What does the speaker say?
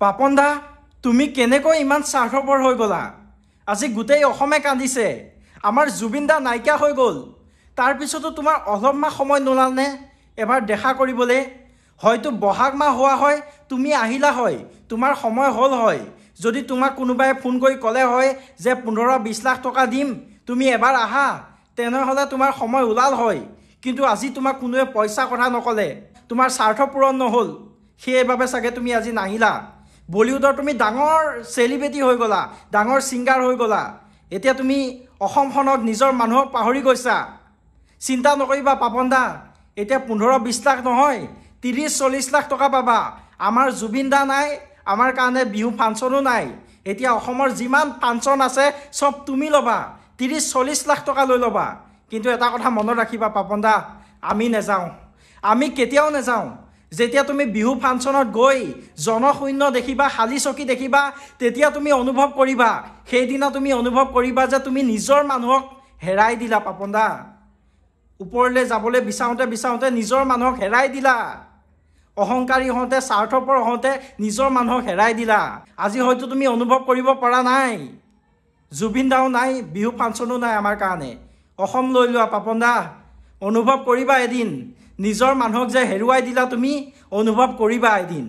পাপন দা তুমি কেনেকৈ ইমান স্বাৰ্থপৰ হৈ গলা আজি গোটেই অসমে কান্দিছে আমাৰ জুবিন দা নাইকিয়া হৈ গল তাৰ পিছতো তোমাৰ অলপমান সময় নোলালনে এবাৰ দেখা কৰিবলৈ হয়তো বহাগ মাহ হোৱা হয় তুমি আহিলা হয় তোমাৰ সময় হল হয় যদি তোমাক কোনোবাই ফোন কৰি ক'লে হয় যে 15-20 লাখ টকা দিম তুমি এবাৰ আহা তেনেহলে তোমাৰ সময় ওলাল হয় কিন্তু আজি তোমাক কোনোৱে পইচা কথা নকলে তোমাৰ স্বাৰ্থ পূৰণ নহল সেইবাবে চাগে তুমি আজি নাহিলা বলিউডৰ তুমি ডাঙৰ সেলিব্ৰিটি হৈ গলা ডাঙৰ সিঙ্গাৰ হৈ গলা এতিয়া তুমি অসমখনক নিজৰ মানুহক পাহৰি গৈছা চিন্তা নকৰিবা পাপন দা এতিয়া 15-20 লাখ নহয় 30-40 লাখ টকা পাবা আমাৰ জুবিন দা নাই আমাৰ কাৰণে বিহু ফাংচনো নাই এতিয়া অসমৰ যিমান ফাংচন আছে সব তুমি লবা 30-40 লাখ টকা লৈ লবা কিন্তু এটা কথা মনত ৰাখিবা পাপন দা আমি নেযাওঁ আমি কেতিয়াও নেযাওঁ যেতিয়া তুমি বিহু ফাংচনত গৈ জনশূন্য দেখিবা খালি চকী দেখিবা তেতিয়া তুমি অনুভৱ কৰিবা সেইদিনা তুমি অনুভৱ কৰিবা যে তুমি নিজৰ মানুহক হেৰাই দিলা পাপন দা ওপৰলৈ যাবলৈ বিচাওঁতে নিজৰ মানুহক হেৰাই দিলা অহংকাৰী হওঁতে স্বাৰ্থপৰ হওঁতে নিজৰ মানুহক হেৰাই দিলা আজি হয়তো তুমি অনুভৱ কৰিব পৰা নাই জুবিন দাও নাই বিহু ফাংচনো নাই আমাৰ কাৰণে অসম লৈ লোৱা পাপন দা অনুভৱ কৰিবা এদিন নিজৰ মানুহক যে হেৰুৱাই দিলা তুমি অনুভৱ কৰিবা এদিন